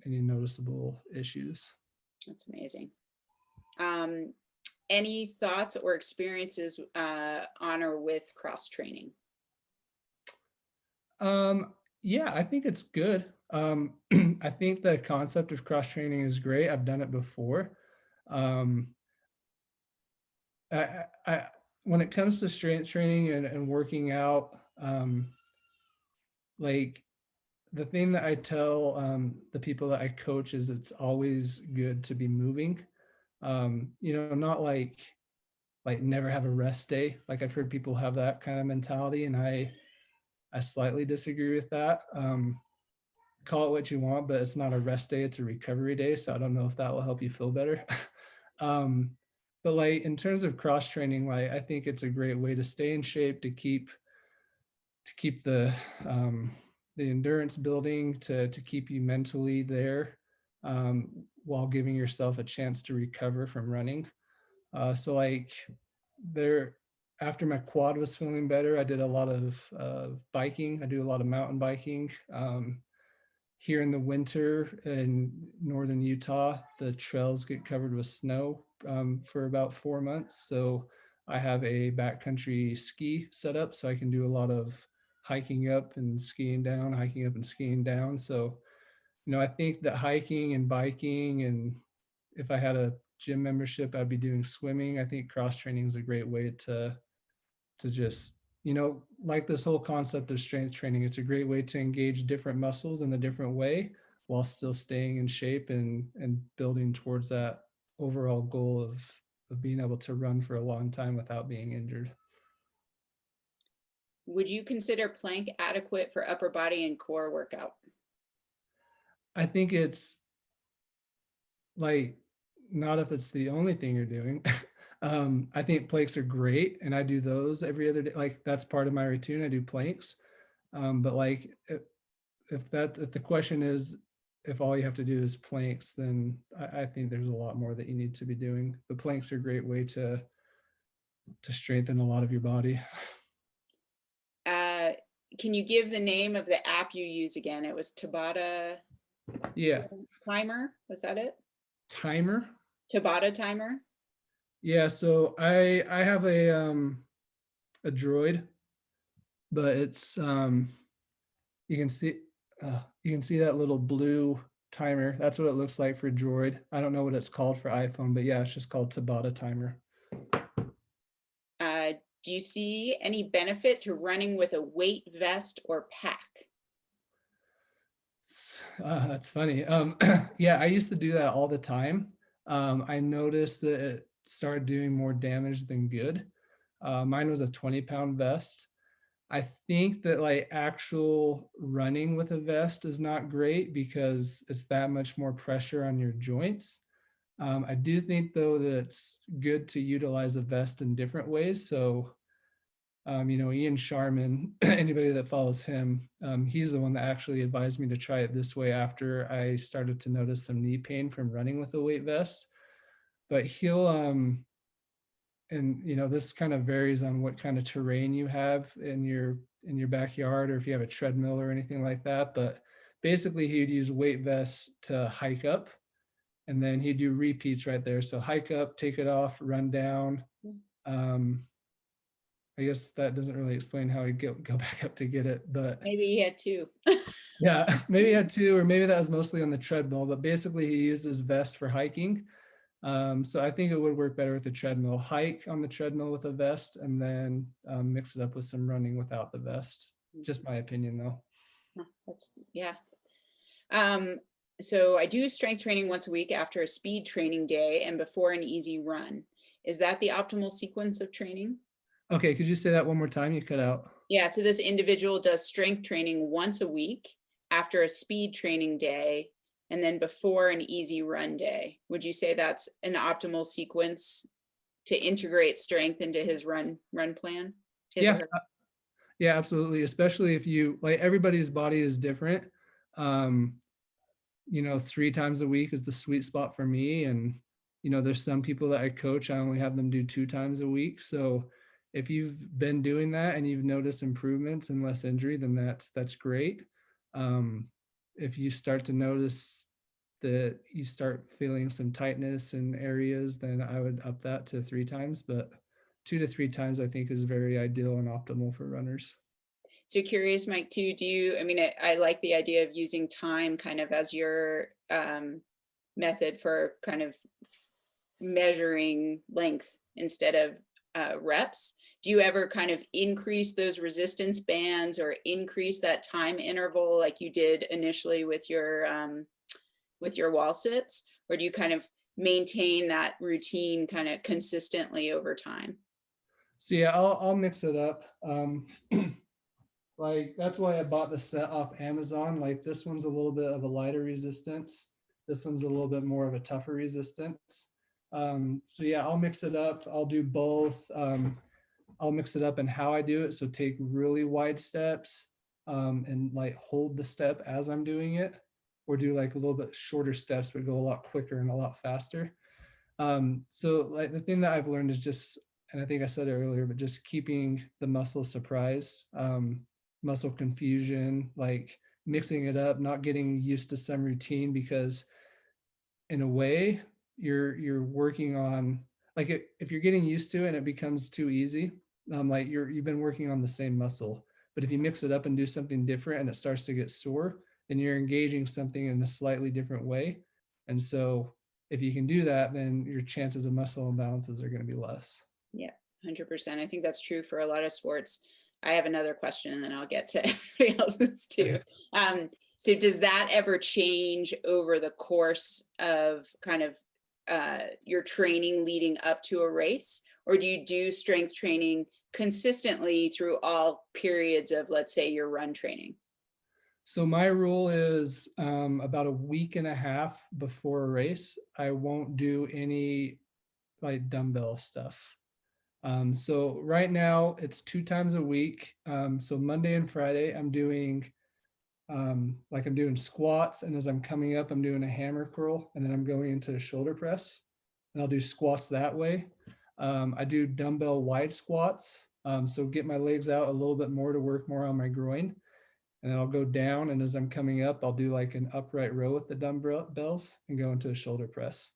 [SPEAKER 2] any noticeable issues.
[SPEAKER 1] That's amazing. Any thoughts or experiences on or with cross training?
[SPEAKER 2] Yeah, I think it's good. I think the concept of cross training is great. I've done it before. Um, I when it comes to strength training and working out, like the thing that I tell the people that I coach is it's always good to be moving. Not like never have a rest day. Like I've heard people have that kind of mentality, and I slightly disagree with that. Call it what you want, but it's not a rest day, it's a recovery day. So I don't know if that will help you feel better. um, but like in terms of cross training, like I think it's a great way to stay in shape, to keep the endurance building, to keep you mentally there, while giving yourself a chance to recover from running. So like there, after my quad was feeling better, I did a lot of biking. I do a lot of mountain biking. Here in the winter in northern Utah, the trails get covered with snow for about 4 months. So I have a backcountry ski set up, so I can do a lot of hiking up and skiing down, hiking up and skiing down. So, I think that hiking and biking, and if I had a gym membership, I'd be doing swimming. I think cross training is a great way to just like this whole concept of strength training, it's a great way to engage different muscles in a different way while still staying in shape and building towards that overall goal of being able to run for a long time without being injured.
[SPEAKER 1] Would you consider plank adequate for upper body and core workout?
[SPEAKER 2] I think it's like, not if it's the only thing you're doing. I think planks are great, and I do those every other day. Like, that's part of my routine. I do planks. But like, if the question is if all you have to do is planks, then I think there's a lot more that you need to be doing. But planks are a great way to strengthen a lot of your body.
[SPEAKER 1] Can you give the name of the app you use again? It was Tabata
[SPEAKER 2] Yeah.
[SPEAKER 1] Timer. Was that it?
[SPEAKER 2] Timer.
[SPEAKER 1] Tabata Timer.
[SPEAKER 2] Yeah. So I have a Droid, but it's you can see that little blue timer. That's what it looks like for Droid. I don't know what it's called for iPhone, but yeah, it's just called Tabata Timer.
[SPEAKER 1] Do you see any benefit to running with a weight vest or pack?
[SPEAKER 2] That's funny. Yeah, I used to do that all the time. I noticed that it started doing more damage than good. Mine was a 20-pound vest. I think that like actual running with a vest is not great because it's that much more pressure on your joints. I do think though that it's good to utilize a vest in different ways. So Ian Sharman, anybody that follows him, he's the one that actually advised me to try it this way after I started to notice some knee pain from running with a weight vest. But he'll, and this kind of varies on what kind of terrain you have in your backyard, or if you have a treadmill or anything like that. But basically, he'd use weight vests to hike up, and then he'd do repeats right there. So hike up, take it off, run down. I guess that doesn't really explain how he'd go back up to get it, but
[SPEAKER 1] Maybe he had two.
[SPEAKER 2] yeah, maybe he had two, or maybe that was mostly on the treadmill, but basically he used his vest for hiking. So I think it would work better with the treadmill. Hike on the treadmill with a vest, and then mix it up with some running without the vest. Just my opinion though.
[SPEAKER 1] That's, yeah. So I do strength training once a week after a speed training day and before an easy run. Is that the optimal sequence of training?
[SPEAKER 2] Okay, could you say that one more time? You cut out.
[SPEAKER 1] Yeah, so this individual does strength training once a week after a speed training day and then before an easy run day. Would you say that's an optimal sequence to integrate strength into his run plan?
[SPEAKER 2] Yeah, yeah, absolutely. Especially if you like, everybody's body is different. 3 times a week is the sweet spot for me. And, there's some people that I coach, I only have them do 2 times a week. So if you've been doing that and you've noticed improvements and less injury, then that's great. If you start to notice that you start feeling some tightness in areas, then I would up that to 3 times, but 2 to 3 times I think is very ideal and optimal for runners.
[SPEAKER 1] So curious, Mike, too, I like the idea of using time kind of as your method for kind of measuring length instead of reps. Do you ever kind of increase those resistance bands or increase that time interval like you did initially with your wall sits? Or do you kind of maintain that routine kind of consistently over time?
[SPEAKER 2] So yeah, I'll mix it up. Like, that's why I bought the set off Amazon. Like, this one's a little bit of a lighter resistance. This one's a little bit more of a tougher resistance. So yeah, I'll mix it up. I'll do both. I'll mix it up in how I do it. So take really wide steps and like hold the step as I'm doing it, or do like a little bit shorter steps but go a lot quicker and a lot faster. So like the thing that I've learned is just, and I think I said it earlier, but just keeping the muscle surprised, muscle confusion, like mixing it up, not getting used to some routine, because in a way you're working on, like, if you're getting used to it and it becomes too easy, like you've been working on the same muscle. But if you mix it up and do something different and it starts to get sore, then you're engaging something in a slightly different way. And so if you can do that, then your chances of muscle imbalances are going to be less.
[SPEAKER 1] Yeah, 100%. I think that's true for a lot of sports. I have another question and then I'll get to everybody else's too. So does that ever change over the course of kind of your training leading up to a race? Or do you do strength training consistently through all periods of, let's say, your run training?
[SPEAKER 2] So my rule is about a week and a half before a race, I won't do any like dumbbell stuff. So right now it's 2 times a week. So Monday and Friday, I'm doing I'm doing squats, and as I'm coming up, I'm doing a hammer curl, and then I'm going into a shoulder press, and I'll do squats that way. I do dumbbell wide squats, so get my legs out a little bit more to work more on my groin, and then I'll go down, and as I'm coming up, I'll do like an upright row with the dumbbells and go into a shoulder press.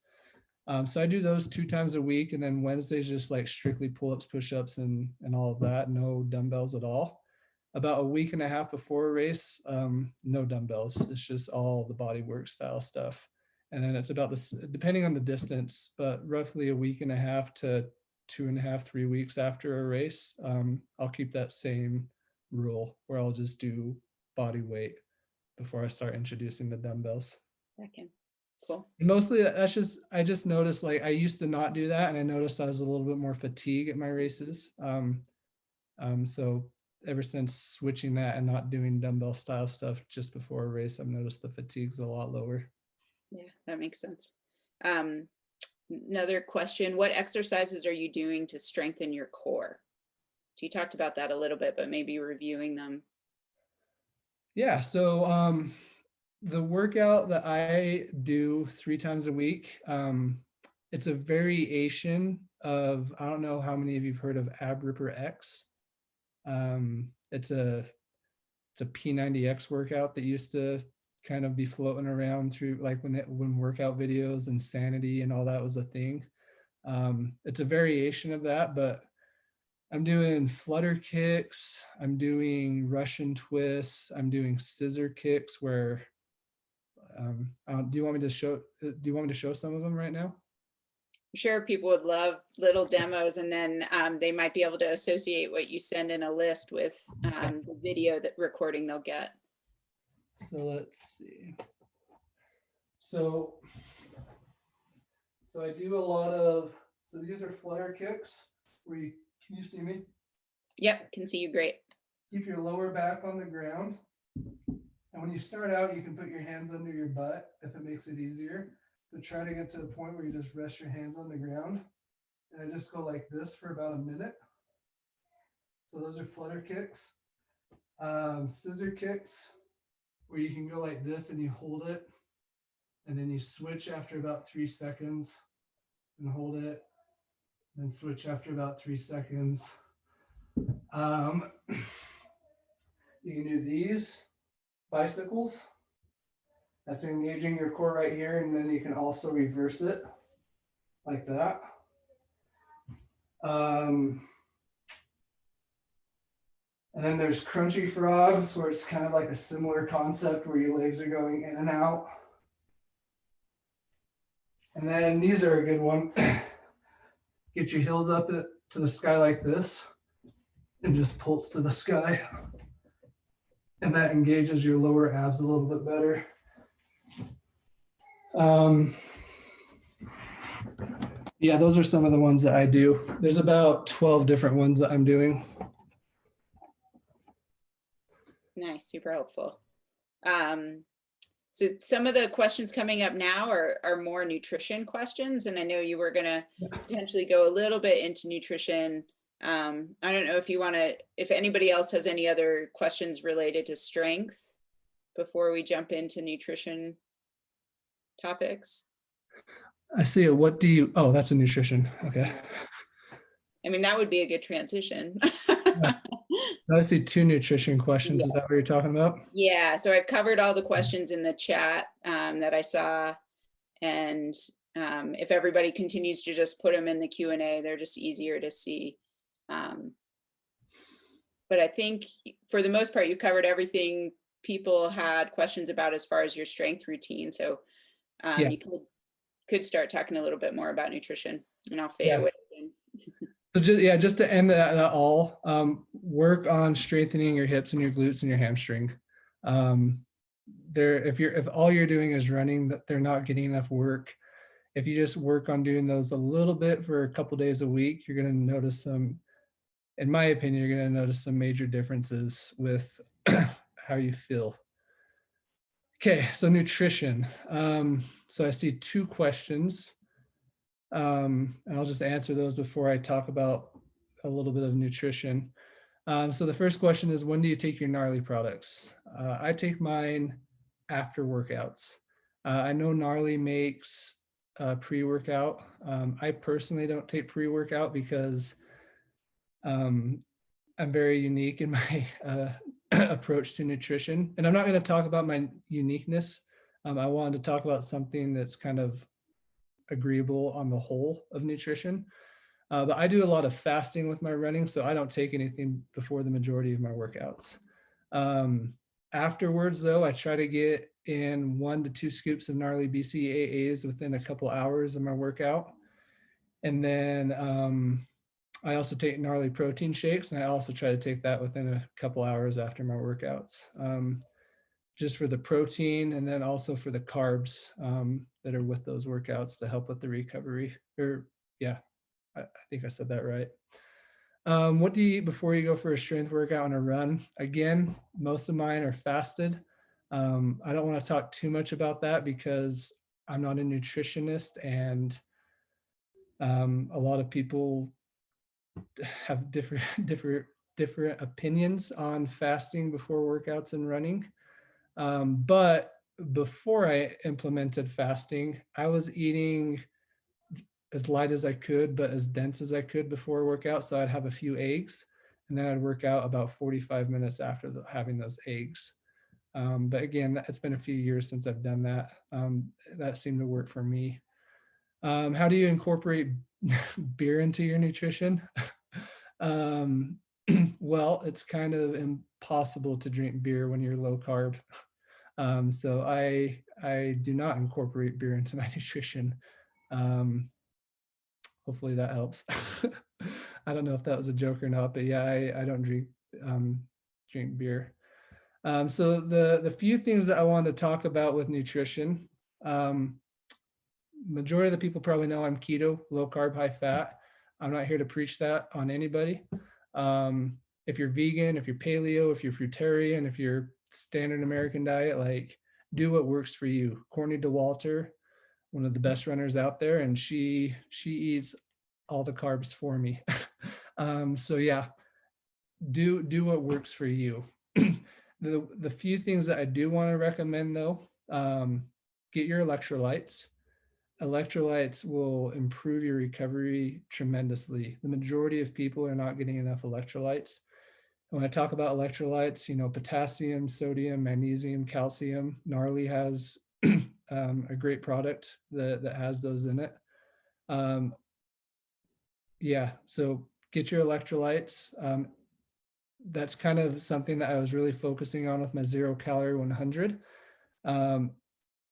[SPEAKER 2] So I do those 2 times a week, and then Wednesday's just like strictly pull-ups, push-ups, and all of that, no dumbbells at all. About a week and a half before a race, no dumbbells. It's just all the body work style stuff. And then it's about this, depending on the distance, but roughly a week and a half to 2.5, 3 weeks after a race, I'll keep that same rule where I'll just do body weight before I start introducing the dumbbells.
[SPEAKER 1] Second. Cool.
[SPEAKER 2] Mostly I just noticed, like, I used to not do that, and I noticed I was a little bit more fatigued at my races. So ever since switching that and not doing dumbbell style stuff just before a race, I've noticed the fatigue's a lot lower.
[SPEAKER 1] Yeah, that makes sense. Another question, what exercises are you doing to strengthen your core? So you talked about that a little bit, but maybe reviewing them.
[SPEAKER 2] Yeah, so the workout that I do 3 times a week, it's a variation of, I don't know how many of you've heard of Ab Ripper X. It's a P90X workout that used to kind of be floating around through, like, when workout videos and Sanity and all that was a thing. It's a variation of that, but I'm doing flutter kicks, I'm doing Russian twists, I'm doing scissor kicks where do you want me to show some of them right now?
[SPEAKER 1] I'm sure people would love little demos, and then they might be able to associate what you send in a list with the video that recording they'll get.
[SPEAKER 2] So let's see. So I do a lot of, so these are flutter kicks where can you see me?
[SPEAKER 1] Yep, can see you great.
[SPEAKER 2] Keep your lower back on the ground. And when you start out, you can put your hands under your butt if it makes it easier. But try to get to the point where you just rest your hands on the ground. And I just go like this for about a minute. So those are flutter kicks. Scissor kicks, where you can go like this and you hold it. And then you switch after about 3 seconds and hold it. Then switch after about 3 seconds. You can do these bicycles. That's engaging your core right here, and then you can also reverse it like that. And then there's crunchy frogs, where it's kind of like a similar concept where your legs are going in and out. And then these are a good one. Get your heels up to the sky like this and just pulse to the sky. And that engages your lower abs a little bit better. Yeah, those are some of the ones that I do. There's about 12 different ones that I'm doing.
[SPEAKER 1] Nice, super helpful. So some of the questions coming up now are more nutrition questions, and I know you were going to potentially go a little bit into nutrition. I don't know if anybody else has any other questions related to strength before we jump into nutrition topics.
[SPEAKER 2] I see it. What do you, oh, that's a nutrition. Okay.
[SPEAKER 1] I mean, that would be a good transition.
[SPEAKER 2] I see 2 nutrition questions. Yeah. Is that what you're talking about?
[SPEAKER 1] Yeah. So I've covered all the questions in the chat that I saw. And if everybody continues to just put them in the Q&A, they're just easier to see. But I think for the most part, you covered everything people had questions about as far as your strength routine. So yeah. You could start talking a little bit more about nutrition, and I'll fade away again.
[SPEAKER 2] So just to end that all, work on strengthening your hips and your glutes and your hamstring. If all you're doing is running, they're not getting enough work. If you just work on doing those a little bit for a couple days a week, you're going to notice some, in my opinion, you're going to notice some major differences with how you feel. Okay, so nutrition. So I see two questions, and I'll just answer those before I talk about a little bit of nutrition. So the first question is, when do you take your Gnarly products? I take mine after workouts. I know Gnarly makes pre-workout. I personally don't take pre-workout because I'm very unique in my approach to nutrition. And I'm not going to talk about my uniqueness. I wanted to talk about something that's kind of agreeable on the whole of nutrition. But I do a lot of fasting with my running, so I don't take anything before the majority of my workouts. Afterwards, though, I try to get in 1 to 2 scoops of Gnarly BCAAs within a couple hours of my workout. And then I also take Gnarly protein shakes, and I also try to take that within a couple hours after my workouts, just for the protein and then also for the carbs that are with those workouts to help with the recovery. Or yeah, I think I said that right. What do you eat before you go for a strength workout and a run? Again, most of mine are fasted. I don't want to talk too much about that because I'm not a nutritionist, and a lot of people have different opinions on fasting before workouts and running. But before I implemented fasting, I was eating as light as I could, but as dense as I could before workout. So I'd have a few eggs, and then I'd work out about 45 minutes after having those eggs. But again, it's been a few years since I've done that. That seemed to work for me. How do you incorporate beer into your nutrition? Well, it's kind of impossible to drink beer when you're low carb. So I do not incorporate beer into my nutrition. Hopefully that helps. I don't know if that was a joke or not, but yeah, I don't drink beer. So the few things that I wanted to talk about with nutrition, majority of the people probably know I'm keto, low carb, high fat. I'm not here to preach that on anybody. If you're vegan, if you're paleo, if you're fruitarian, if you're standard American diet, like do what works for you. Courtney DeWalter, one of the best runners out there, and she eats all the carbs for me. So yeah, do what works for you. The few things that I do want to recommend though, get your electrolytes. Electrolytes will improve your recovery tremendously. The majority of people are not getting enough electrolytes. When I talk about electrolytes, potassium, sodium, magnesium, calcium. Gnarly has a great product that has those in it. Yeah, so get your electrolytes. That's kind of something that I was really focusing on with my 0 calorie 100. And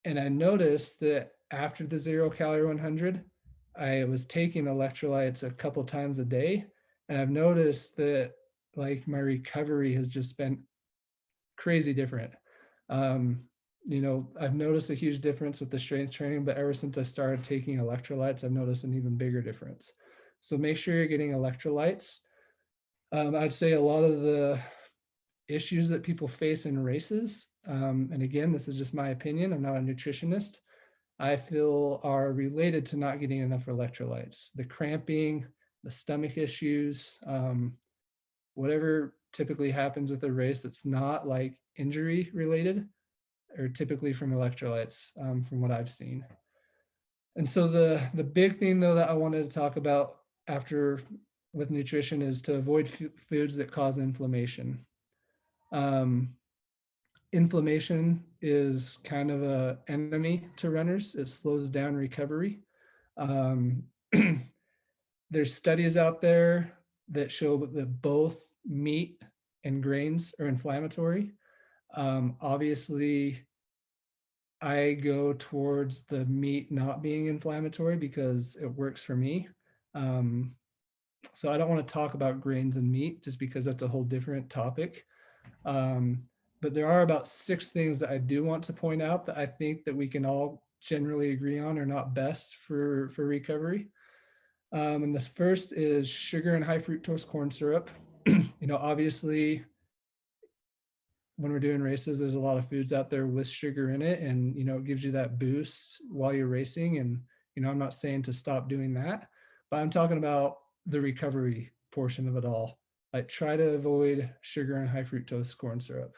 [SPEAKER 2] I noticed that after the 0 calorie 100, I was taking electrolytes a couple times a day. And I've noticed that like my recovery has just been crazy different. I've noticed a huge difference with the strength training, but ever since I started taking electrolytes, I've noticed an even bigger difference. So make sure you're getting electrolytes. I'd say a lot of the issues that people face in races, and again, this is just my opinion, I'm not a nutritionist, I feel are related to not getting enough electrolytes. The cramping, the stomach issues, whatever typically happens with a race that's not like injury related, are typically from electrolytes, from what I've seen. And so the big thing though that I wanted to talk about after with nutrition is to avoid foods that cause inflammation. Inflammation is kind of an enemy to runners. It slows down recovery. There's studies out there that show that both meat and grains are inflammatory. Obviously, I go towards the meat not being inflammatory because it works for me. So I don't want to talk about grains and meat just because that's a whole different topic. Um, but there are about 6 things that I do want to point out that I think that we can all generally agree on are not best for recovery. And the first is sugar and high fructose corn syrup. Obviously, when we're doing races, there's a lot of foods out there with sugar in it, and it gives you that boost while you're racing. And I'm not saying to stop doing that, but I'm talking about the recovery portion of it all. Like, try to avoid sugar and high fructose corn syrup.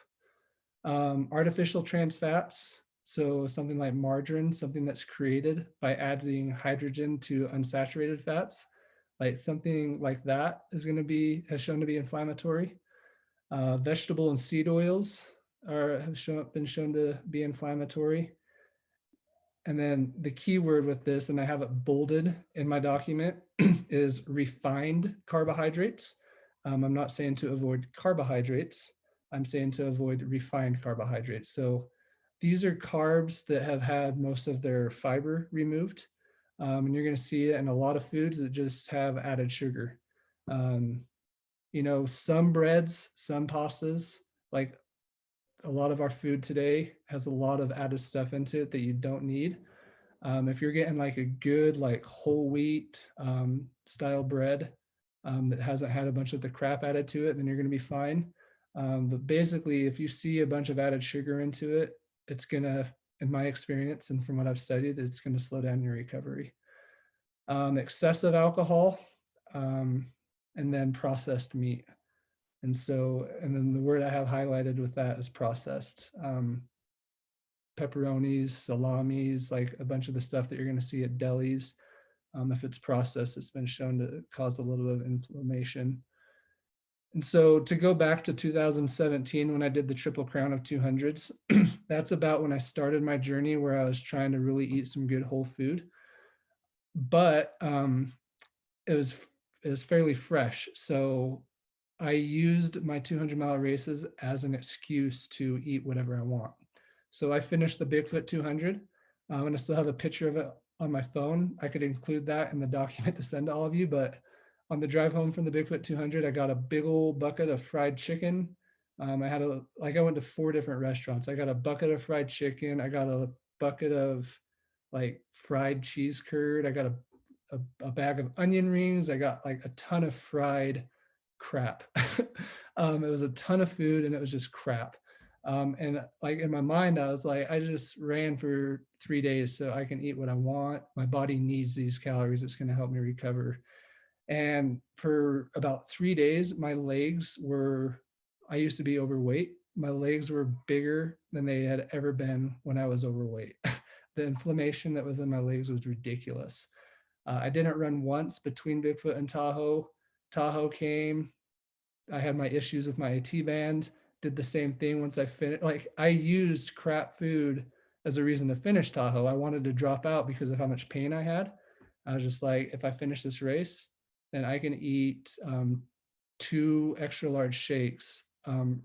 [SPEAKER 2] Artificial trans fats, so something like margarine, something that's created by adding hydrogen to unsaturated fats, like something like that has shown to be inflammatory. Vegetable and seed oils have been shown to be inflammatory. And then the key word with this, and I have it bolded in my document, is refined carbohydrates. I'm not saying to avoid carbohydrates. I'm saying to avoid refined carbohydrates. So these are carbs that have had most of their fiber removed. And you're going to see it in a lot of foods that just have added sugar. Um, some breads, some pastas, like a lot of our food today has a lot of added stuff into it that you don't need. If you're getting like a good, like whole wheat style bread that hasn't had a bunch of the crap added to it, then you're going to be fine. But basically, if you see a bunch of added sugar into it, it's going to, in my experience and from what I've studied, it's going to slow down your recovery. Excessive alcohol, and then processed meat. And then the word I have highlighted with that is processed. Pepperonis, salamis, like a bunch of the stuff that you're going to see at delis. If it's processed, it's been shown to cause a little bit of inflammation. And so to go back to 2017, when I did the Triple Crown of 200s, that's about when I started my journey where I was trying to really eat some good whole food. But it was fairly fresh. So I used my 200-mile races as an excuse to eat whatever I want. So I finished the Bigfoot 200, and I still have a picture of it on my phone. I could include that in the document to send to all of you. But on the drive home from the Bigfoot 200, I got a big old bucket of fried chicken. I went to 4 different restaurants. I got a bucket of fried chicken. I got a bucket of like fried cheese curd. I got a bag of onion rings. I got like a ton of fried crap. It was a ton of food and it was just crap. And like in my mind, I was like, I just ran for 3 days so I can eat what I want. My body needs these calories. It's going to help me recover. And for about 3 days, I used to be overweight. My legs were bigger than they had ever been when I was overweight. The inflammation that was in my legs was ridiculous. I didn't run once between Bigfoot and Tahoe. Tahoe came. I had my issues with my AT band. Did the same thing once I finished. Like, I used crap food as a reason to finish Tahoe. I wanted to drop out because of how much pain I had. I was just like, if I finish this race, then I can eat 2 extra large shakes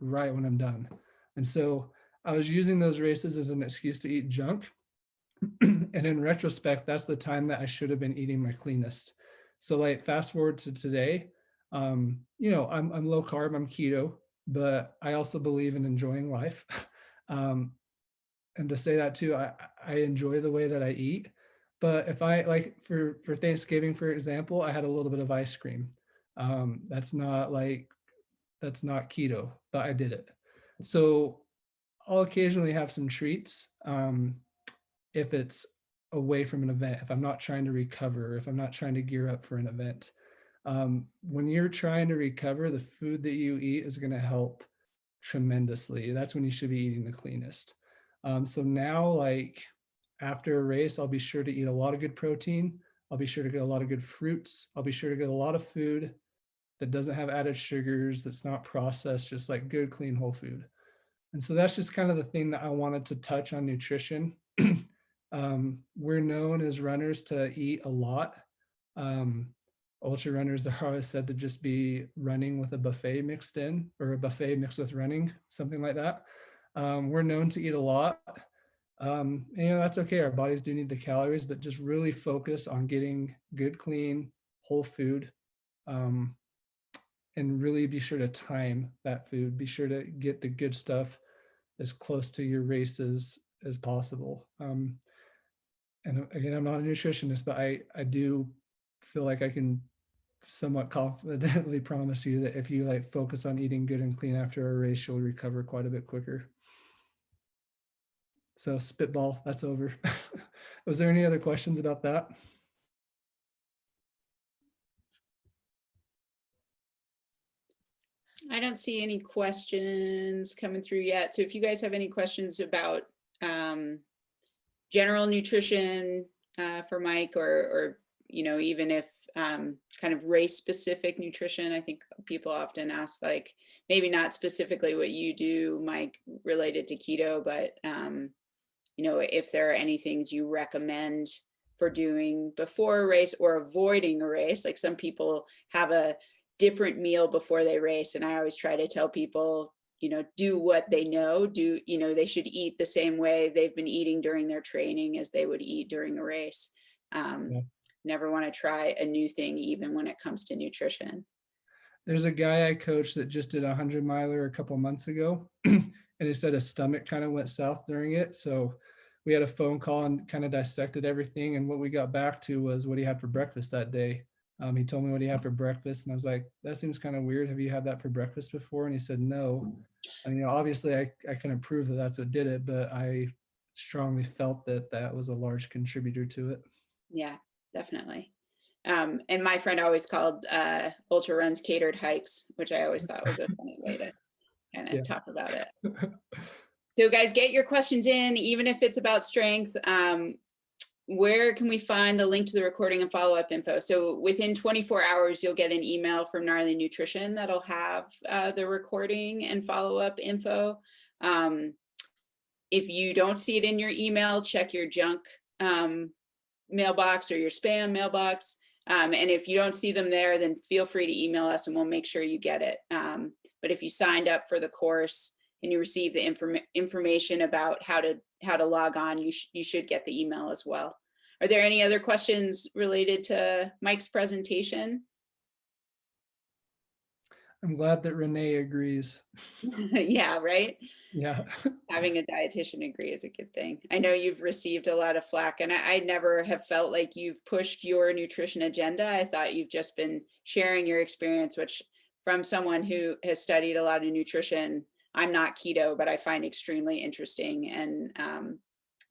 [SPEAKER 2] right when I'm done. And so I was using those races as an excuse to eat junk. And in retrospect, that's the time that I should have been eating my cleanest. So like fast forward to today, I'm low carb, I'm keto, but I also believe in enjoying life. And to say that too, I enjoy the way that I eat. But if I like for Thanksgiving, for example, I had a little bit of ice cream. That's not keto, but I did it. So I'll occasionally have some treats. If it's away from an event, if I'm not trying to recover, if I'm not trying to gear up for an event. When you're trying to recover, the food that you eat is going to help tremendously. That's when you should be eating the cleanest. So now, like after a race, I'll be sure to eat a lot of good protein. I'll be sure to get a lot of good fruits. I'll be sure to get a lot of food that doesn't have added sugars, that's not processed, just like good, clean, whole food. And so that's just kind of the thing that I wanted to touch on nutrition. We're known as runners to eat a lot. Ultra runners are always said to just be running with a buffet mixed in, or a buffet mixed with running, something like that. We're known to eat a lot. That's okay. Our bodies do need the calories, but just really focus on getting good, clean, whole food. And really be sure to time that food. Be sure to get the good stuff as close to your races as possible. And again, I'm not a nutritionist, but I do feel like I can somewhat confidently promise you that if you like focus on eating good and clean after a race, you'll recover quite a bit quicker. So spitball, that's over. Was there any other questions about that?
[SPEAKER 1] I don't see any questions coming through yet. So if you guys have any questions about general nutrition for Mike, or even if kind of race specific nutrition, I think people often ask, like, maybe not specifically what you do, Mike, related to keto, but if there are any things you recommend for doing before a race or avoiding a race. Like, some people have a different meal before they race, and I always try to tell people, do what they know. They should eat the same way they've been eating during their training as they would eat during a race.
[SPEAKER 2] Yeah.
[SPEAKER 1] Never want to try a new thing, even when it comes to nutrition.
[SPEAKER 2] There's a guy I coached that just did a 100-miler a couple months ago, and he said his stomach kind of went south during it. So we had a phone call and kind of dissected everything. And what we got back to was what he had for breakfast that day. He told me what he had for breakfast, and I was like, that seems kind of weird. Have you had that for breakfast before? And he said, no. And, obviously I couldn't prove that that's what did it, but I strongly felt that that was a large contributor to it.
[SPEAKER 1] Yeah, definitely. And my friend always called ultra runs catered hikes, which I always thought was a funny way to kind of talk about it. So guys, get your questions in, even if it's about strength. Where can we find the link to the recording and follow-up info? So within 24 hours, you'll get an email from Gnarly Nutrition that'll have the recording and follow-up info. If you don't see it in your email, check your junk mailbox or your spam mailbox. And if you don't see them there, then feel free to email us and we'll make sure you get it. But if you signed up for the course and you receive the information about how to log on, you should get the email as well. Are there any other questions related to Mike's presentation?
[SPEAKER 2] I'm glad that Renee agrees.
[SPEAKER 1] Yeah, right?
[SPEAKER 2] Yeah.
[SPEAKER 1] Having a dietitian agree is a good thing. I know you've received a lot of flack, and I never have felt like you've pushed your nutrition agenda. I thought you've just been sharing your experience, which, from someone who has studied a lot of nutrition, I'm not keto, but I find extremely interesting.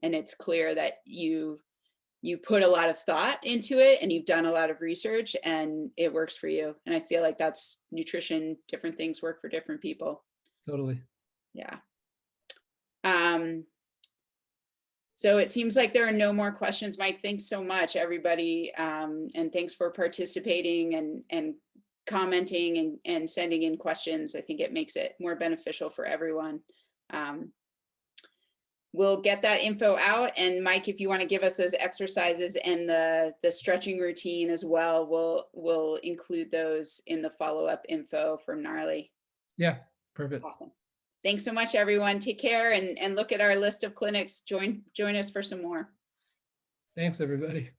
[SPEAKER 1] And it's clear that you put a lot of thought into it and you've done a lot of research and it works for you. And I feel like that's nutrition. Different things work for different people.
[SPEAKER 2] Totally.
[SPEAKER 1] Yeah. So it seems like there are no more questions. Mike, thanks so much, everybody. And thanks for participating and commenting and sending in questions. I think it makes it more beneficial for everyone. We'll get that info out. And Mike, if you want to give us those exercises and the stretching routine as well, we'll include those in the follow-up info from Gnarly.
[SPEAKER 2] Yeah, perfect.
[SPEAKER 1] Awesome. Thanks so much, everyone. Take care and look at our list of clinics. Join us for some more.
[SPEAKER 2] Thanks, everybody.